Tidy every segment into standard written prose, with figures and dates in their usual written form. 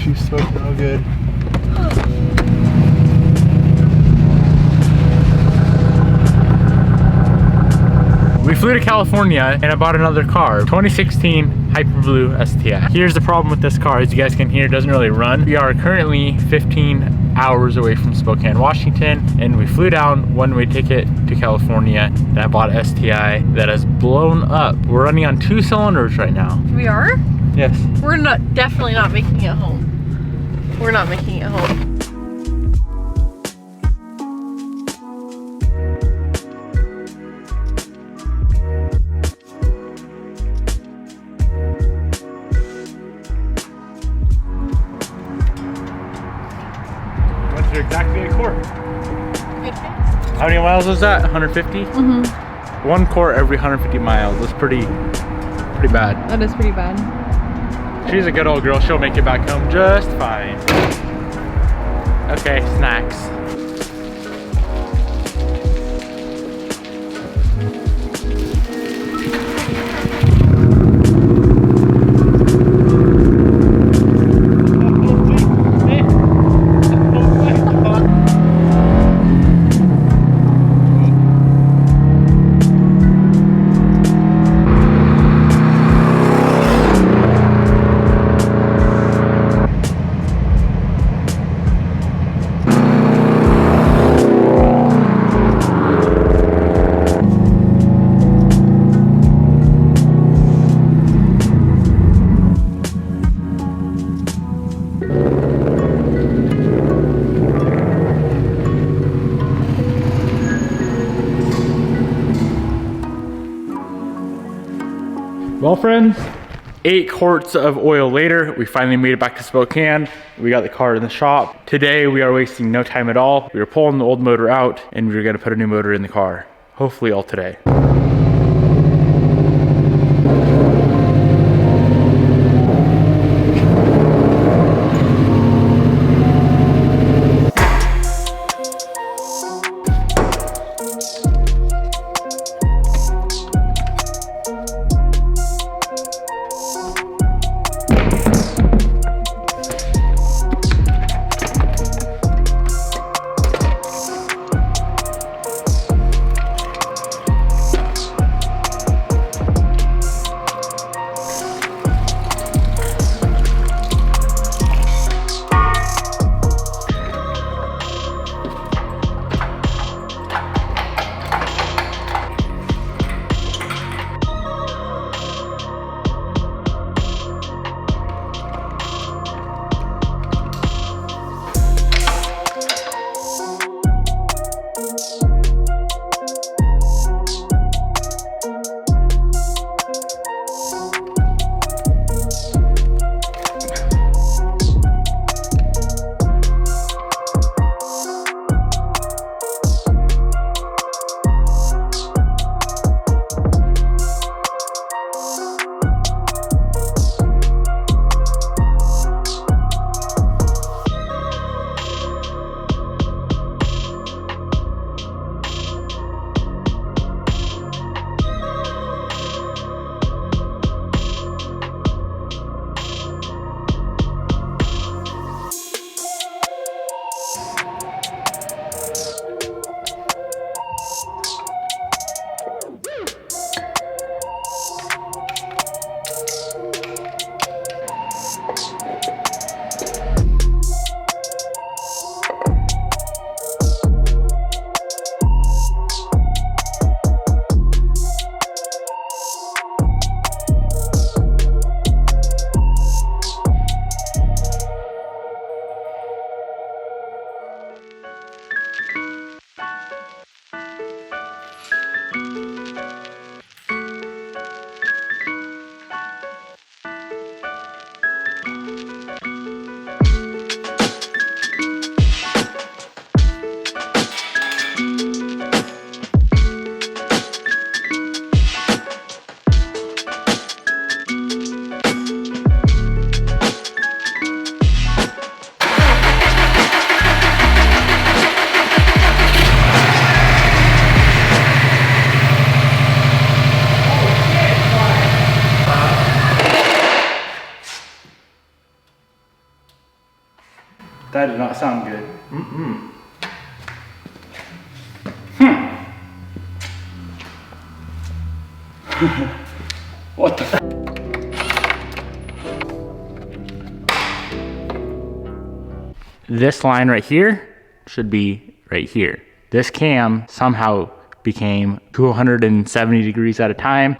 she's smoking real good. We flew to California and I bought another car, 2016 Hyperblue STI. Here's the problem with this car, as you guys can hear, it doesn't really run. We are currently 15 hours away from Spokane, Washington, and we flew down one-way ticket to California, and I bought an STI that has blown up. We're running on 2 cylinders right now. We are? Yes. We're definitely not making it home. We're not making it home. Exactly a quart. Good. How many miles was that? 150? Mm-hmm. 1 quart every 150 miles. That's pretty bad. That is pretty bad. She's a good old girl. She'll make it back home just fine. Okay, snacks. Well, friends, 8 quarts of oil later, we finally made it back to Spokane. We got the car in the shop. Today, we are wasting no time at all. We were pulling the old motor out and we were gonna put a new motor in the car. Hopefully all today. That did not sound good. What the? This line right here should be right here. This cam somehow became 270 degrees at a time.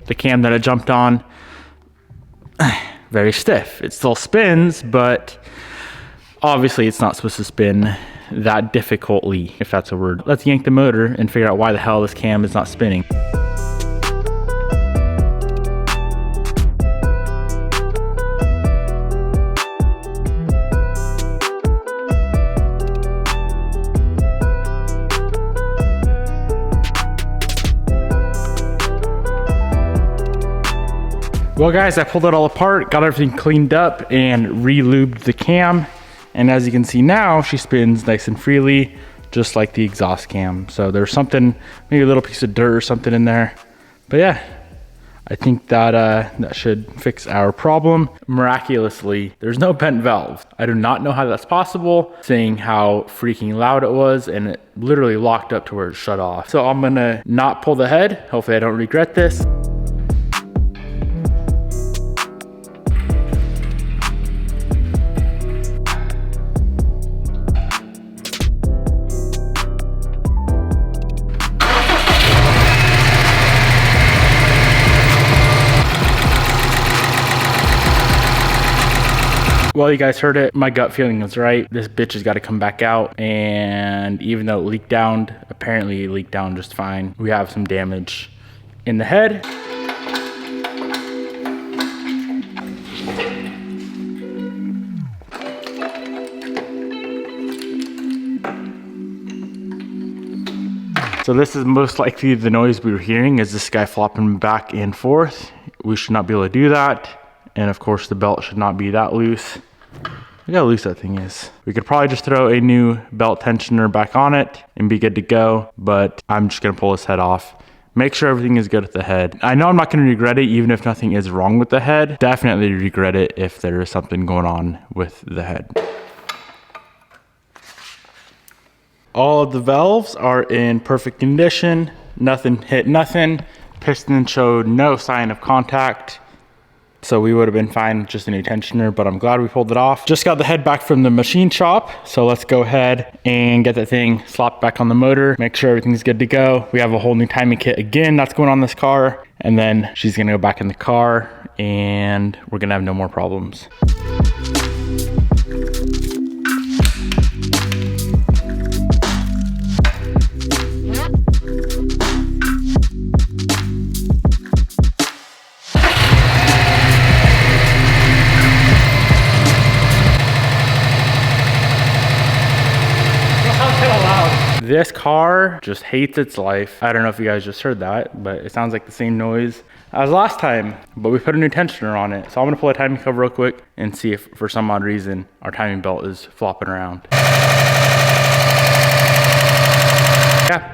The cam that I jumped on, very stiff. It still spins, but obviously it's not supposed to spin that difficultly, if that's a word. Let's yank the motor and figure out why the hell this cam is not spinning. Well guys, I pulled it all apart, got everything cleaned up and re-lubed the cam. And as you can see now, she spins nice and freely, just like the exhaust cam. So there's something, maybe a little piece of dirt or something in there. But yeah, I think that that should fix our problem. Miraculously, there's no bent valve. I do not know how that's possible, seeing how freaking loud it was, and it literally locked up to where it shut off. So I'm gonna not pull the head. Hopefully I don't regret this. Well, you guys heard it. My gut feeling was right. This bitch has got to come back out. And even though it leaked down, apparently it leaked down just fine. We have some damage in the head. So this is most likely the noise we were hearing, is this guy flopping back and forth. We should not be able to do that. And of course the belt should not be that loose. Look how loose that thing is. We could probably just throw a new belt tensioner back on it and be good to go, but I'm just gonna pull this head off. Make sure everything is good with the head. I know I'm not gonna regret it even if nothing is wrong with the head. Definitely regret it if there is something going on with the head. All of the valves are in perfect condition. Nothing hit nothing. Piston showed no sign of contact. So we would have been fine with just a new tensioner, but I'm glad we pulled it off. Just got the head back from the machine shop. So let's go ahead and get that thing slopped back on the motor. Make sure everything's good to go. We have a whole new timing kit again that's going on this car. And then she's gonna go back in the car and we're gonna have no more problems. This car just hates its life. I don't know if you guys just heard that, but it sounds like the same noise as last time, but we put a new tensioner on it. So I'm gonna pull a timing cover real quick and see if for some odd reason our timing belt is flopping around. Yeah,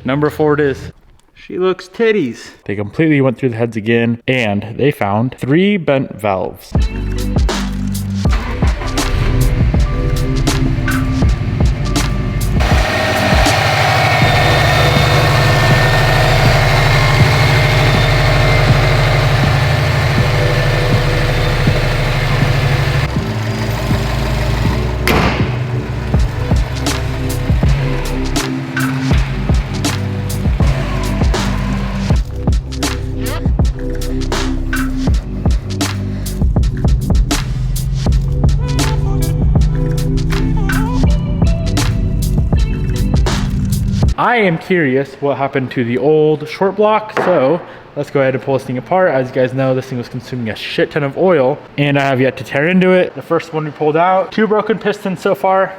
number 4 it is. She looks titties. They completely went through the heads again and they found 3 bent valves. I am curious what happened to the old short block, so let's go ahead and pull this thing apart. As you guys know, this thing was consuming a shit ton of oil and I have yet to tear into it. The first one we pulled out, 2 broken pistons so far.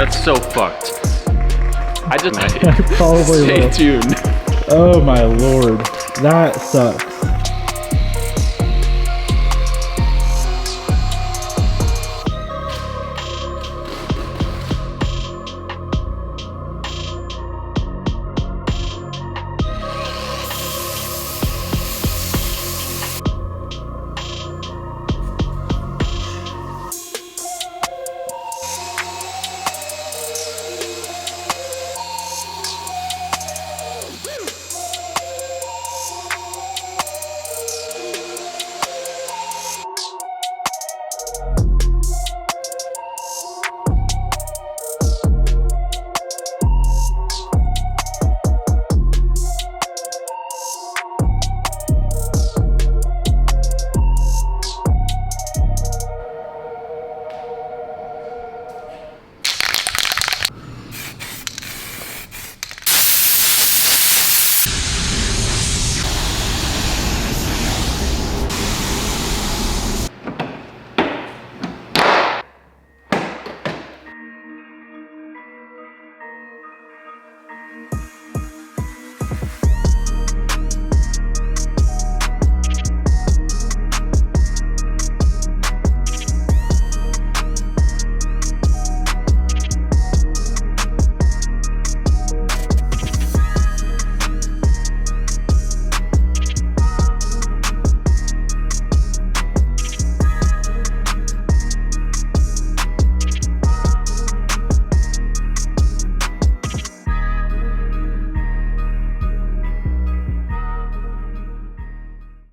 That's so fucked. I just Probably stay will. tuned. Oh my lord, that sucks.